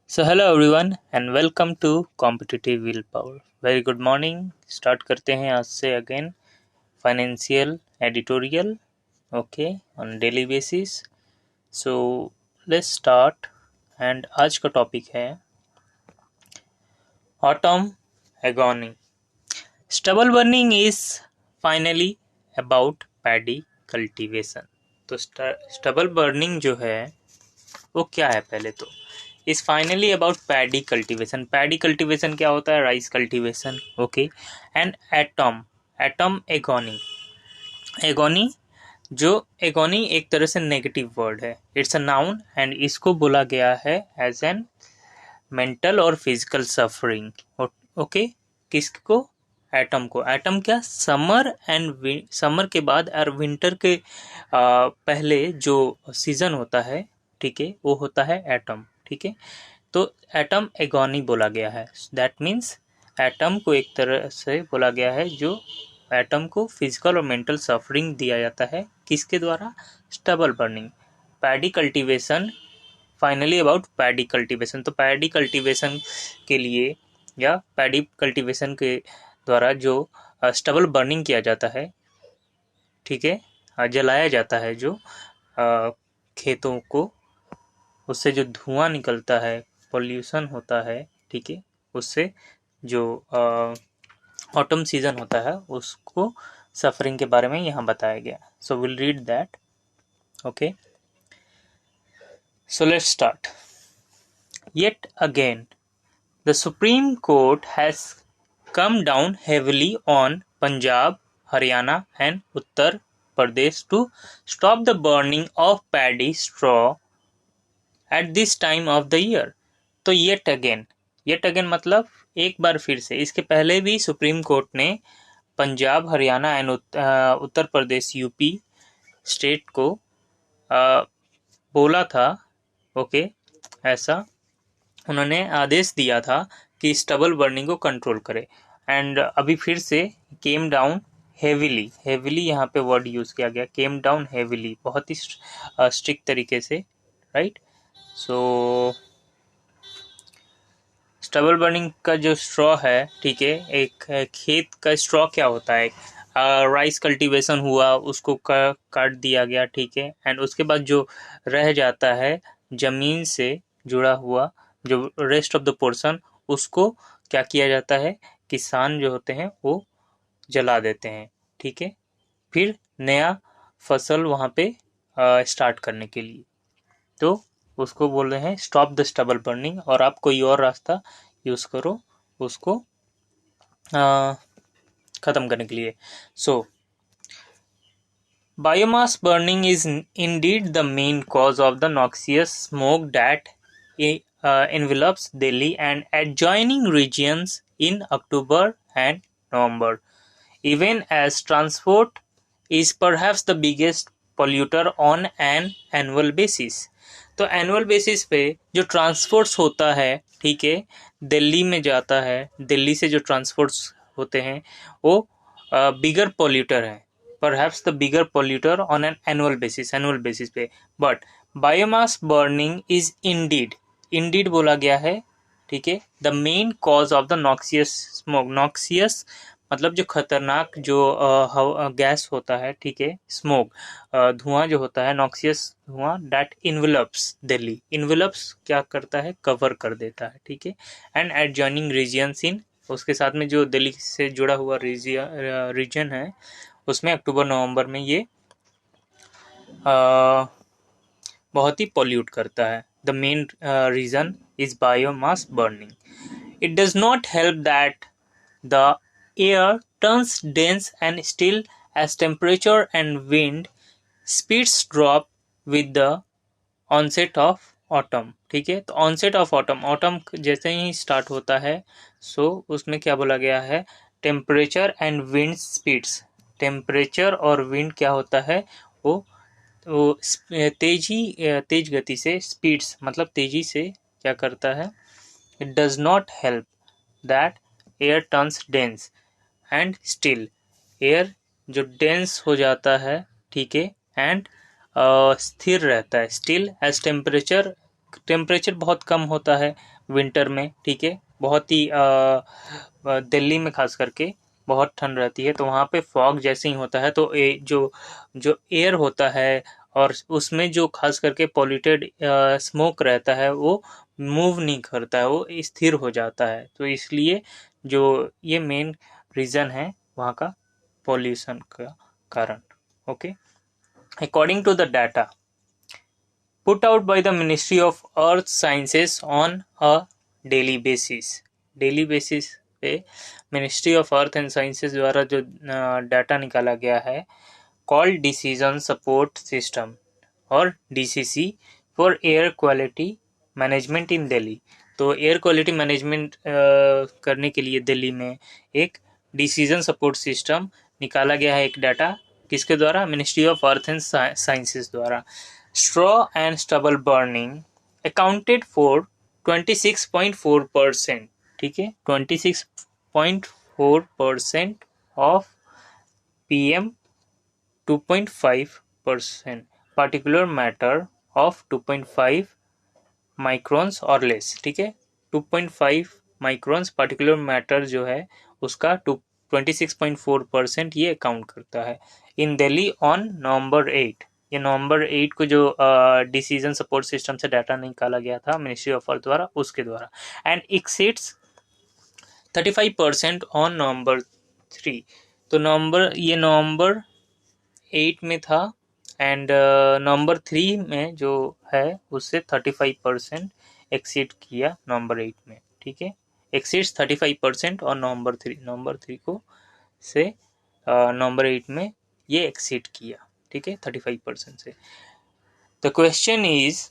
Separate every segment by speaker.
Speaker 1: So hello everyone and welcome to competitive will power. Very good morning. Start करते हैं आज से again financial editorial okay on daily basis. So let's start and आज का topic है autumn agony. Stubble burning is finally about paddy cultivation. तो stubble burning जो है वो क्या है, पहले तो is finally about paddy cultivation. Paddy cultivation क्या होता है? Rice cultivation. Okay and autumn agony. Agony जो एगोनी एक तरह से नेगेटिव वर्ड है, इट्स अ नाउन एंड इसको बोला गया है एज एन मेंटल और फिजिकल सफरिंग। ओके किसको? एटम को। एटम क्या? समर एंड समर के बाद और विंटर के पहले जो सीजन होता है, ठीक है, वो होता है एटम। ठीक है, तो एटम एगोनी बोला गया है। दैट मीन्स एटम को एक तरह से बोला गया है जो एटम को फिजिकल और मेंटल सफरिंग दिया जाता है। किसके द्वारा? Stubble burning. Paddy cultivation finally about paddy cultivation. तो पैडी कल्टीवेशन के लिए या पैडी कल्टीवेशन के द्वारा जो स्टबल बर्निंग किया जाता है, ठीक है, जलाया जाता है जो खेतों को, उससे जो धुआं निकलता है, पोल्यूशन होता है, ठीक है, उससे जो ऑटम सीजन होता है उसको सफरिंग के बारे में यहाँ बताया गया। So will read that. Okay, so let's start. Yet again, the Supreme Court has come down heavily on Punjab, Haryana and Uttar Pradesh to stop the burning of paddy straw at this time of the year. तो yet again मतलब एक बार फिर से। इसके पहले भी supreme court ने Punjab, Haryana and Uttar Pradesh UP state को बोला था, ओके, ऐसा उन्होंने आदेश दिया था कि स्टबल बर्निंग को कंट्रोल करे। एंड अभी फिर से केम डाउन हेविली यहाँ पे वर्ड यूज किया गया, केम डाउन हेविली, बहुत ही स्ट्रिक्ट तरीके से, राइट। सो स्टबल बर्निंग का जो स्ट्रॉ है, ठीक है, एक खेत का स्ट्रॉ क्या होता है? राइस कल्टीवेशन हुआ, उसको काट दिया गया, ठीक है, एंड उसके बाद जो रह जाता है जमीन से जुड़ा हुआ जो रेस्ट ऑफ द पोर्शन, उसको क्या किया जाता है? किसान जो होते हैं वो जला देते हैं, ठीक है, फिर नया फसल वहाँ पे स्टार्ट करने के लिए। तो उसको बोल रहे हैं स्टॉप द स्टबल बर्निंग, और आप कोई और रास्ता यूज करो उसको खत्म करने के लिए। सो biomass burning is indeed the main cause of the noxious smoke that envelops Delhi and adjoining regions in October and November, even as transport is perhaps the biggest polluter on an annual basis. तो annual basis पे जो transports होता है, ठीक है, दिल्ली में जाता है, दिल्ली से जो ट्रांसपोर्ट्स होते हैं वो बिगर पोल्यूटर है, perhaps the bigger polluter on an annual basis पे। But biomass burning is indeed बोला गया है, ठीक है, the main cause of the noxious smoke. Noxious मतलब जो खतरनाक जो गैस होता है, ठीक है, स्मोक, धुआं जो होता है, नॉक्सियस धुआं, दैट इन्वेलप्स दिल्ली। इन्वेलप्स क्या करता है? कवर कर देता है, ठीक है, एंड एडजॉइनिंग रीजियंस इन, उसके साथ में जो दिल्ली से जुड़ा हुआ रीजन है उसमें अक्टूबर नवंबर में ये बहुत ही पॉल्यूट करता है। The main reason is biomass burning. It does not help that the air turns dense and still as temperature and wind speeds drop with the onset of autumn। ठीक है, तो onset of autumn जैसे ही start होता है, सो उसमें क्या बोला गया है? Temperature and wind speeds. Temperature और विंड क्या होता है? वो तेज गति से, स्पीड्स मतलब तेजी से क्या करता है? It does not help that air turns dense and still, air जो डेंस हो जाता है, ठीक है, एंड स्थिर रहता है, स्टिल एज टेम्परेचर टेम्परेचर बहुत कम होता है विंटर में, ठीक है, बहुत ही दिल्ली में खास करके बहुत ठंड रहती है, तो वहाँ पे फॉग जैसे ही होता है तो जो जो एयर होता है और उसमें जो खास करके पॉल्यूटेड स्मोक रहता है वो मूव नहीं करता है, वो स्थिर हो जाता है। तो इसलिए जो ये मेन रीज़न है वहाँ का पॉल्यूशन का कारण। Okay, according to the data put out by the Ministry of Earth Sciences on a daily basis। Daily basis पे ministry of earth and sciences द्वारा जो डाटा निकाला गया है, called decision support system or DCC for air quality management in Delhi. तो air quality management करने के लिए दिल्ली में एक डिसीजन सपोर्ट सिस्टम निकाला गया है। एक डाटा किसके द्वारा? Ministry of earth and sciences द्वारा। Straw and stubble burning accounted for 26.4%, ठीक है, 26.4% of PM 2.5% particular matter of 2.5 microns और लेस, ठीक है, 2.5 माइक्रॉन्स पार्टिकुलर मैटर जो है उसका 26.4% ये अकाउंट करता है इन दिल्ली ऑन नवंबर 8। ये नवंबर 8 को जो डिसीजन सपोर्ट सिस्टम से डाटा निकाला गया था मिनिस्ट्री ऑफ अर्थ द्वारा, उसके द्वारा, एंड एक्सीड्स 35% ऑन नवंबर 3। तो नवंबर 8 में था एंड नवंबर 3 में जो है उससे 35% एक्सीड किया नवंबर 8 में, ठीक है, एक्सीड्स 35% और नवंबर 3 को से नवंबर 8 में ये एक्सीड किया, ठीक है, 35% से। The question is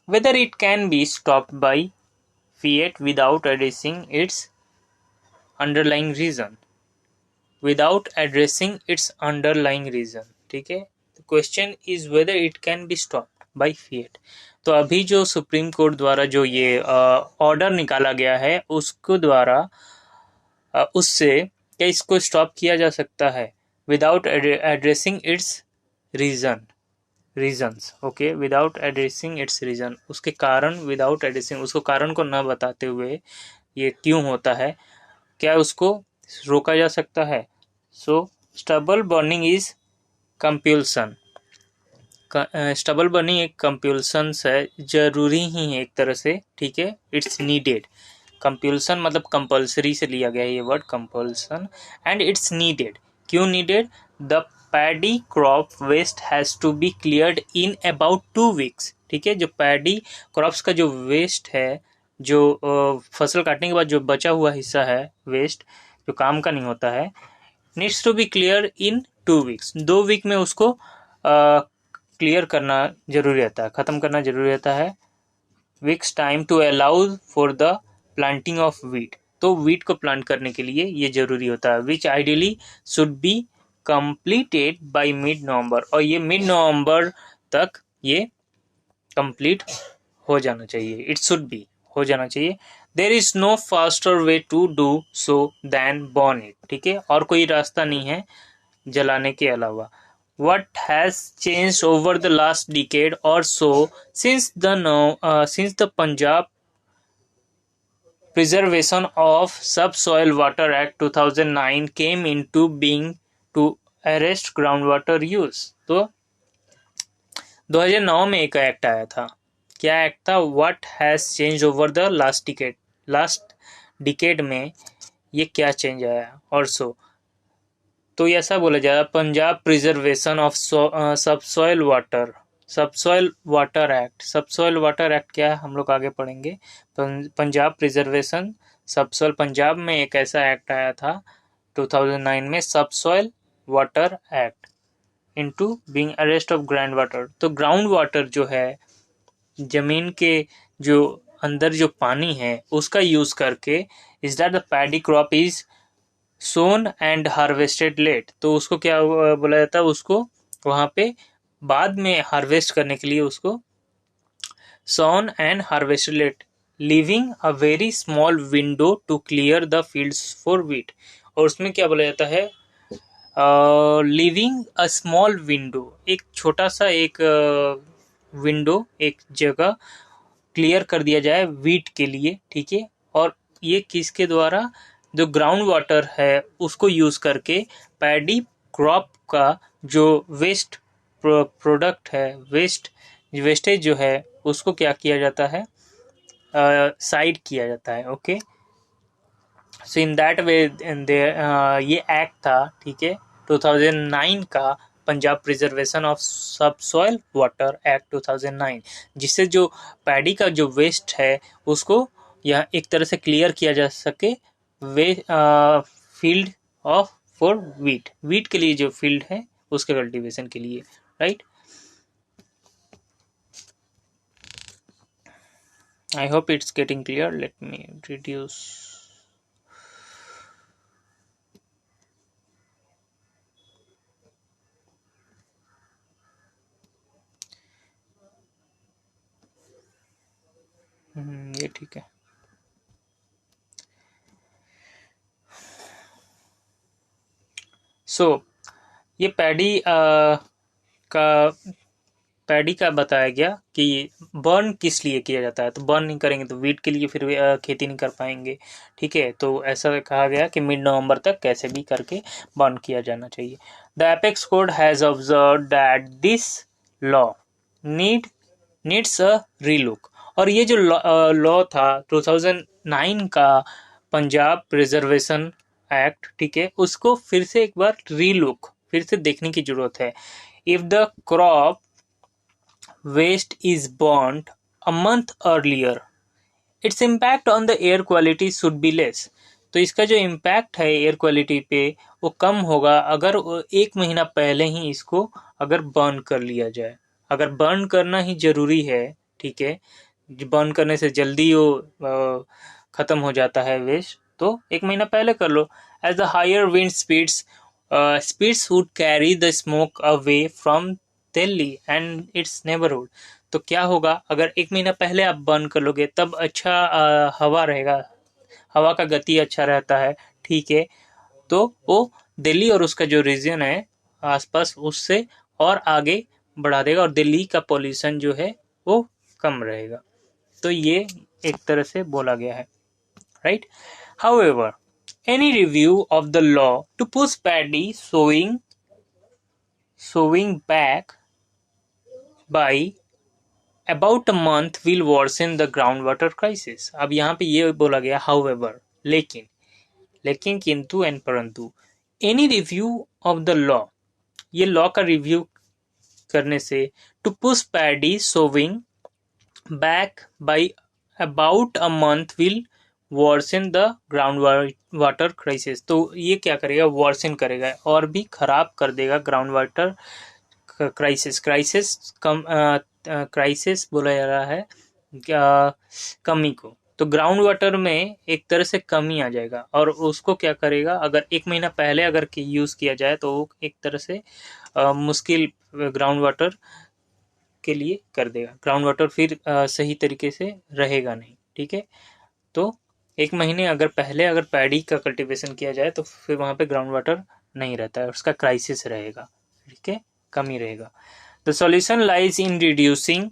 Speaker 1: whether it can be stopped by fiat without addressing its underlying reason, without addressing its underlying reason, ठीक है। Question is whether it can be stopped by fiat. तो अभी जो सुप्रीम कोर्ट द्वारा जो ये order निकाला गया है उसको द्वारा उससे क्या इसको स्टॉप किया जा सकता है without addressing its reasons, okay, without addressing its reason, उसके कारण, विदाउट एड्रेसिंग, उसको कारण को न बताते हुए ये क्यों होता है, क्या उसको रोका जा सकता है? So stubble burning is compulsion. Stubble burning एक कंपल्सन है, जरूरी ही है एक तरह से, ठीक है, इट्स नीडेड। कंपल्सन मतलब कंपल्सरी से लिया गया है ये word compulsion, and it's needed. क्यों needed? The paddy crop waste has to be cleared in about 2 weeks, ठीक है, जो पैडी क्रॉप्स का जो वेस्ट है, जो फसल काटने के बाद जो बचा हुआ हिस्सा है वेस्ट, जो काम का नहीं होता है, needs to be clear in 2 weeks, 2 week में उसको क्लियर करना जरूरी रहता है, खत्म करना जरूरी रहता है। Weeks time to allow for the planting of wheat, तो वीट को प्लांट करने के लिए ये जरूरी होता है, which ideally should be completed by mid November, और ये मिड नवंबर तक ये कंप्लीट हो जाना चाहिए, इट शुड बी हो जाना चाहिए। There is no faster way to do so than burn it, ठीक है, और कोई रास्ता नहीं है जलाने के अलावा। What has changed over the last decade or so since the Punjab Preservation of Subsoil Water Act 2009 came into being to arrest groundwater use? तो 2009 में एक एक्ट आया था, क्या एक्ट था? What has changed over the last decade? Last decade में ये क्या चेंज आया? और सो तो ऐसा बोला जाए, Punjab preservation of subsoil water act. Subsoil water act क्या है हम लोग आगे पढ़ेंगे। पंजाब प्रिजर्वेशन सबसॉइल, पंजाब में एक ऐसा एक्ट आया था 2009 में, subsoil water act, into being arrest of ground water. तो ग्राउंड वाटर जो है, जमीन के जो अंदर जो पानी है उसका यूज करके, is that the paddy crop is sown and harvested late. तो उसको क्या बोला जाता है, उसको वहां पे बाद में हार्वेस्ट करने के लिए उसको sown and harvested late, leaving a very small window to clear the fields for wheat. और उसमें क्या बोला जाता है, लिविंग अ स्मॉल विंडो, एक छोटा सा एक विंडो, एक जगह, क्लियर कर दिया जाए वीट के लिए, ठीक है। और ये किसके द्वारा, जो ग्राउंड वाटर है उसको यूज करके पैडी क्रॉप का जो वेस्ट प्रोडक्ट है, वेस्टेज जो है उसको क्या किया जाता है, साइड किया जाता है। Okay, so in that way ये एक्ट था, ठीक है, 2009 का Punjab preservation of subsoil water act 2009, जिससे जो पैडी का जो वेस्ट है उसको यह एक तरह से क्लियर किया जा सके वे फील्ड ऑफ फॉर वीट के लिए जो फील्ड है उसके कल्टीवेशन के लिए, right. I hope it's getting clear. Let me reduce. ये ठीक है। सो ये पैडी का बताया गया कि बर्न किस लिए किया जाता है। तो बर्न नहीं करेंगे तो वीट के लिए फिर खेती नहीं कर पाएंगे, ठीक है। तो ऐसा कहा गया कि मिड नवंबर तक कैसे भी करके बर्न किया जाना चाहिए। The apex code has observe that this law needs a relook. और ये जो लॉ था 2009 का पंजाब प्रिजर्वेशन एक्ट, ठीक है, उसको फिर से एक बार रीलुक, फिर से देखने की जरूरत है। If the crop waste is burnt a month earlier, its impact on the air quality should be less। तो इसका जो इम्पैक्ट है एयर क्वालिटी पे वो कम होगा अगर एक महीना पहले ही इसको अगर बर्न कर लिया जाए। अगर बर्न करना ही जरूरी है, ठीक है, बर्न करने से जल्दी वो खत्म हो जाता है वेस्ट, तो एक महीना पहले कर लो। As the higher wind speeds would carry the smoke away from Delhi and its neighbourhood. तो क्या होगा, अगर एक महीना पहले आप बर्न कर लोगे तब अच्छा हवा रहेगा, हवा का गति अच्छा रहता है, ठीक है। तो वो दिल्ली और उसका जो रीजन है आसपास उससे और आगे बढ़ा देगा और दिल्ली का पॉल्यूशन जो है वो कम रहेगा। तो ये एक तरह से बोला गया है, right. However any review of the law to push paddy sowing back by about a month will worsen the groundwater crisis। अब यहाँ पे ये बोला गया however, लेकिन किंतु एंड परंतु, any review of the law, ये लॉ का रिव्यू करने से, to push paddy sowing back by about a month will worsen the ground water crisis. तो ये क्या करेगा, वर्सन करेगा और भी खराब कर देगा ग्राउंड वाटर क्राइसिस बोला जा रहा है कमी को। तो ग्राउंड वाटर में एक तरह से कमी आ जाएगा और उसको क्या करेगा, अगर एक महीना पहले अगर यूज किया जाए तो वो एक तरह से मुश्किल ग्राउंड वाटर के लिए कर देगा। ग्राउंड वाटर फिर सही तरीके से रहेगा नहीं, ठीक है। तो एक महीने अगर पहले अगर पैडी का कल्टीवेशन किया जाए तो फिर वहां पे ग्राउंड वाटर नहीं रहता है, उसका क्राइसिस रहेगा, ठीक है, कमी रहेगा। The solution lies in reducing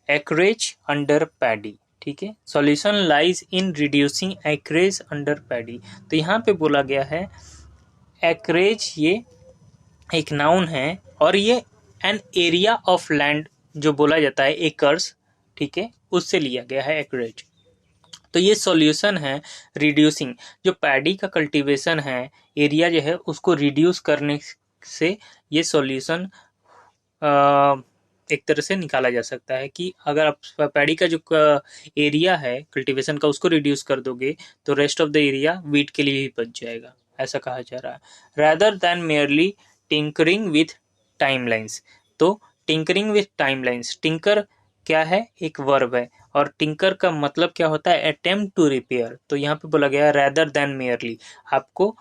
Speaker 1: acreage under paddy, ठीक है। Solution lies in reducing acreage under paddy. तो यहाँ पे बोला गया है एक्रेज ये एक नाउन है और ये एन एरिया ऑफ लैंड जो बोला जाता है एकर्स, ठीक है, उससे लिया गया है एक्रेज। तो ये सॉल्यूशन है रिड्यूसिंग, जो पैडी का कल्टीवेशन है एरिया जो है उसको रिड्यूस करने से ये सॉल्यूशन एक तरह से निकाला जा सकता है कि अगर आप पैडी का जो एरिया है कल्टीवेशन का उसको रिड्यूस कर दोगे तो rest of the area wheat के लिए भी बच जाएगा, ऐसा कहा जा रहा है। Rather than merely tinkering with timelines. तो टिंकरिंग विथ टाइमलाइंस, टिंकर क्या है, एक वर्ब है और टिंकर का मतलब क्या होता है, अटेम्प्ट टू रिपेयर। तो यहाँ पे बोला गया रादर देन मेयरली, आपको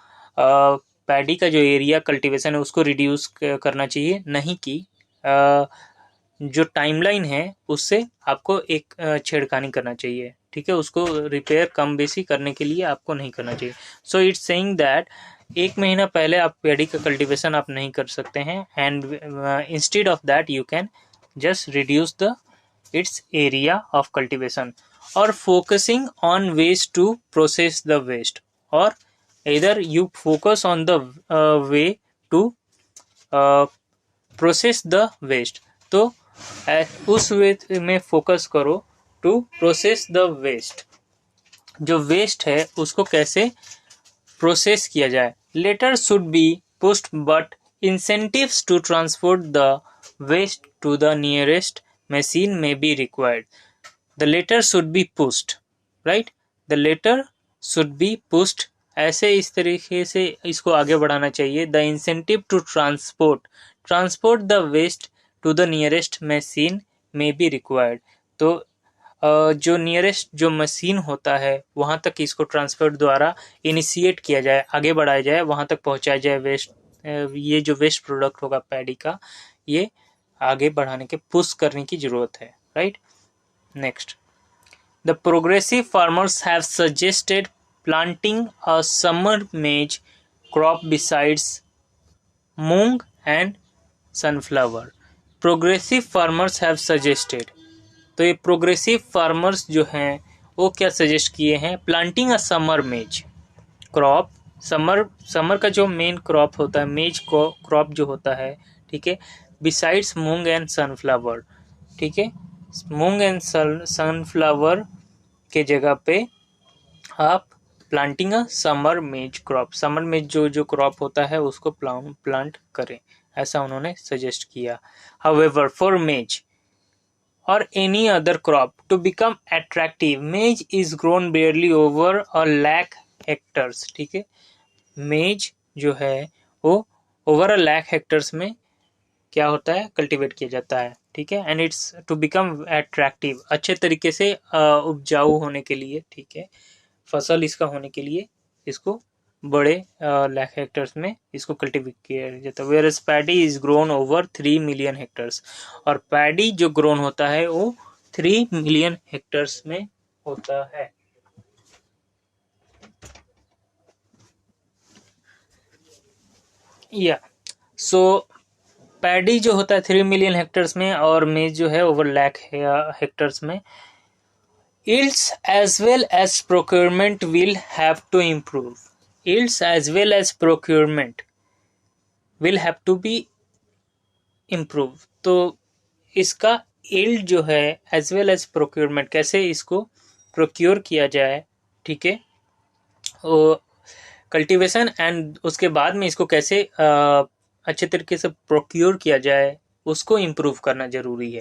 Speaker 1: पैडी का जो एरिया कल्टीवेशन है उसको रिड्यूस करना चाहिए, नहीं कि जो टाइमलाइन है उससे आपको एक छेड़खानी करना चाहिए, ठीक है, उसको रिपेयर कम बेसी करने के लिए आपको नहीं करना चाहिए। सो इट्स सेइंग दैट एक महीना पहले आप पैडी का कल्टीवेशन आप नहीं कर सकते हैं and instead of that you can just reduce the its area of cultivation, or focusing on ways to process the waste, or either you focus on the way to process the waste. तो उस way में focus करो to process the waste, जो waste है उसको कैसे process किया जाए। Latter should be pushed but incentives to transport the waste to the nearest machine may be required. The latter should be pushed, right, the latter should be pushed, ऐसे इस तरीके से इसको आगे बढ़ाना चाहिए। The incentive to transport the waste to the nearest machine may be required. तो जो नियरेस्ट जो मशीन होता है वहाँ तक इसको ट्रांसपोर्ट द्वारा इनिशिएट किया जाए, आगे बढ़ाया जाए, वहाँ तक पहुँचाया जाए वेस्ट, ये जो वेस्ट प्रोडक्ट होगा पैडी का, ये आगे बढ़ाने के पुश करने की जरूरत है, right. Next, the progressive farmers have suggested planting a summer maize crop besides moong and sunflower. Progressive farmers have suggested, तो ये प्रोग्रेसिव फार्मर्स जो हैं वो क्या सजेस्ट किए हैं, प्लांटिंग अ समर मेज क्रॉप, समर का जो मेन क्रॉप होता है मेज क्रॉप जो होता है, ठीक है, बिसाइड्स मूंग एंड सनफ्लावर, ठीक है, मूंग एंड सनफ्लावर के जगह पे आप प्लांटिंग अ समर मेज क्रॉप, समर में जो क्रॉप होता है उसको प्लांट करें, ऐसा उन्होंने सजेस्ट किया। However for maize or any other crop to become attractive, maize is grown barely over a lakh hectares, ठीक है, मेज जो है वो ओवर अ लाख हेक्टर्स में क्या होता है, कल्टीवेट किया जाता है, ठीक है, and it's to become attractive, अच्छे तरीके से उपजाऊ होने के लिए, ठीक है, फसल इसका होने के लिए इसको बड़े लाख हेक्टर्स में इसको कल्टीवेट किया जाता है। Where paddy is grown over 3 million hectares, और पैडी जो ग्रोन होता है वो 3 मिलियन हेक्टर्स में होता है। या सो पैडी जो होता है 3 मिलियन हेक्टर्स में और मेज जो है ओवर लाख हेक्टर्स में। Yields as well as procurement will have to improve. Yields as well as procurement will have to be improve. तो इसका yield जो है as well as procurement, कैसे इसको procure किया जाए, ठीक है, कल्टीवेशन एंड उसके बाद में इसको कैसे अच्छे तरीके से प्रोक्योर किया जाए उसको इम्प्रूव करना जरूरी है।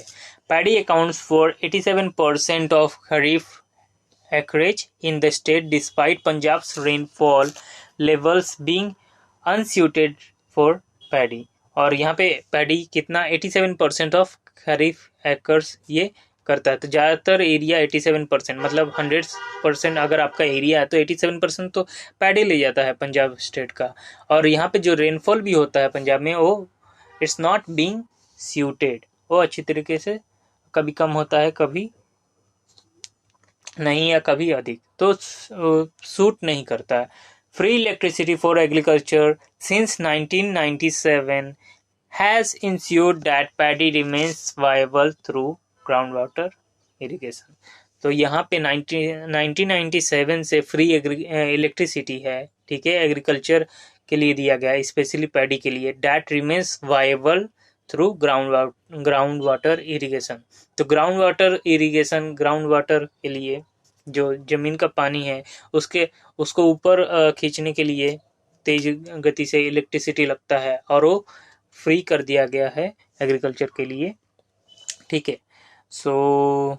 Speaker 1: Paddy accounts for 87% of kharif acreage in the state despite Punjab's rainfall levels being unsuited for paddy. और यहाँ पे पैडी कितना 87% ऑफ खरीफ एकर्स ये करता है, तो ज़्यादातर एरिया 87%, मतलब 100% अगर आपका एरिया है तो 87% तो पैडी ले जाता है पंजाब स्टेट का। और यहाँ पे जो रेनफॉल भी होता है पंजाब में वो इट्स नॉट बीइंग सूटेड, वो अच्छी तरीके से कभी कम होता है, कभी नहीं या कभी अधिक, तो सूट नहीं करता है। Free electricity for agriculture since 1997 has insured that paddy remains viable through ground water irrigation. तो यहाँ पे 1997 से फ्री इलेक्ट्रिसिटी है, ठीक है, एग्रीकल्चर के लिए दिया गया, स्पेशली पैडी के लिए। That remains viable through ground water irrigation. तो ground water irrigation, ground water के लिए जो जमीन का पानी है उसको ऊपर खींचने के लिए तेज गति से इलेक्ट्रिसिटी लगता है और वो फ्री कर दिया गया है एग्रीकल्चर के लिए, ठीक है। सो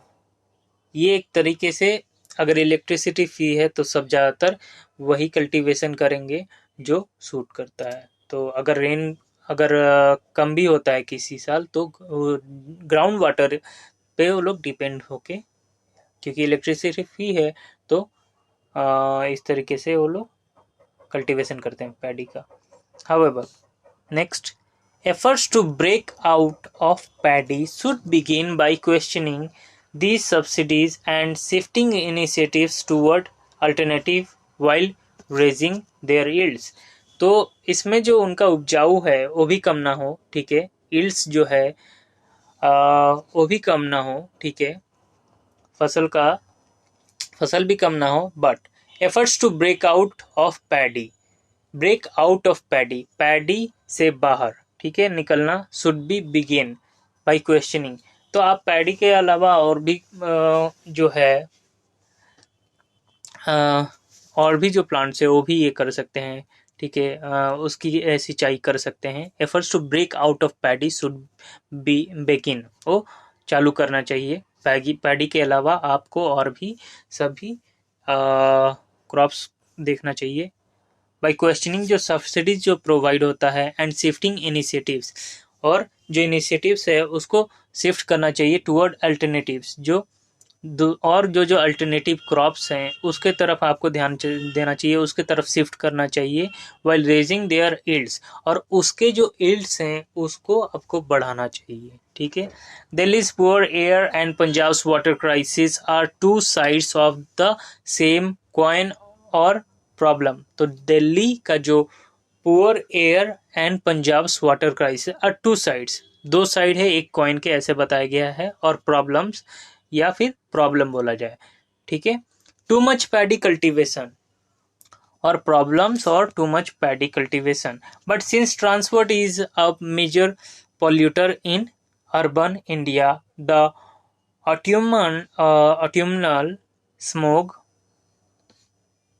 Speaker 1: ये एक तरीके से अगर इलेक्ट्रिसिटी फ्री है तो सब ज़्यादातर वही कल्टीवेशन करेंगे जो सूट करता है। तो अगर कम भी होता है किसी साल तो ग्राउंड वाटर पे वो लोग डिपेंड होके, क्योंकि इलेक्ट्रिसिटी फ्री है तो इस तरीके से वो लोग कल्टीवेशन करते हैं पैडी का। However next, efforts to break out of paddy should begin by questioning these subsidies and shifting initiatives toward alternative while raising their yields। तो इसमें जो उनका उपजाऊ है वो भी कम ना हो, ठीक है, yields जो है वो भी कम ना हो, ठीक है, फसल भी कम ना हो, but efforts to break out of paddy, paddy से बाहर, ठीक है, निकलना, should be begin by questioning. तो आप पैडी के अलावा और भी जो है और भी जो प्लांट्स है वो भी ये कर सकते हैं, ठीक है, उसकी सिंचाई कर सकते हैं। Efforts to break out of paddy should be beckon, वो चालू करना चाहिए। पैडी के अलावा आपको और भी सभी क्रॉप्स देखना चाहिए। बाई क्वेश्चनिंग जो सब्सिडीज जो प्रोवाइड होता है एंड शिफ्टिंग इनिशिएटिव्स, और जो इनिशिएटिव्स है उसको शिफ्ट करना चाहिए टुवर्ड अल्टरनेटिव्स, और जो अल्टरनेटिव क्रॉप्स हैं उसके तरफ आपको ध्यान देना चाहिए, उसके तरफ शिफ्ट करना चाहिए। वाइल रेजिंग देयर यील्ड्स, और उसके जो यील्ड्स हैं उसको आपको बढ़ाना चाहिए, ठीक है। Delhi's poor air and Punjab's water crisis are two sides of the same coin और प्रॉब्लम। तो दिल्ली का जो poor air and Punjab's water crisis are two sides, दो साइड है एक कॉइन के, ऐसे बताया गया है, और प्रॉब्लम्स या फिर प्रॉब्लम बोला जाए, ठीक है। टू मच पैडी कल्टीवेशन और प्रॉब्लम्स, और too much paddy cultivation, but since transport is a major polluter in urban India, the autumnal smog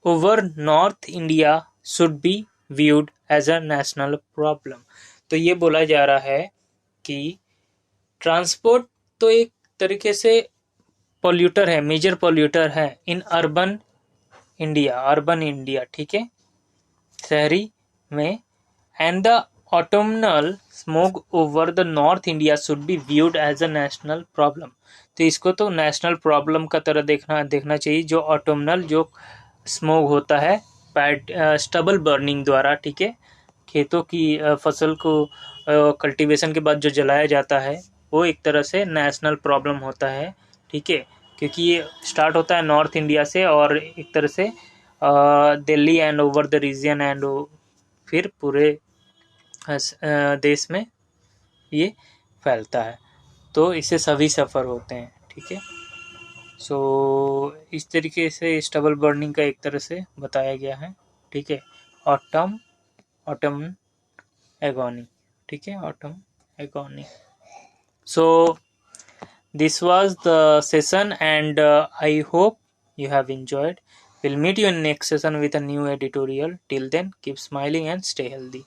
Speaker 1: over North India should be viewed as a national problem। तो ये बोला जा रहा है कि transport तो एक तरीके से पॉल्यूटर है, मेजर पॉल्यूटर है इन अर्बन इंडिया, ठीक है, शहरी में, and the autumnal smoke over the north India should be viewed as a national problem. तो इसको तो नेशनल प्रॉब्लम का तरह देखना चाहिए, जो ऑटोमनल जो स्मोक होता है स्टबल बर्निंग द्वारा, ठीक है, खेतों की फसल को कल्टीवेशन के बाद जो जलाया जाता है वो एक तरह से नेशनल प्रॉब्लम होता है, ठीक है, क्योंकि ये स्टार्ट होता है नॉर्थ इंडिया से और एक तरह से Delhi and over the region and फिर पूरे देश में ये फैलता है, तो इससे सभी सफ़र होते हैं, ठीक है। सो इस तरीके से स्टबल बर्निंग का एक तरह से बताया गया है, ठीक है। ऑटम एगोनी, ठीक है, autumn agony. So this was the session, and I hope you have enjoyed. We'll meet you in next session with a new editorial. Till then, keep smiling and stay healthy.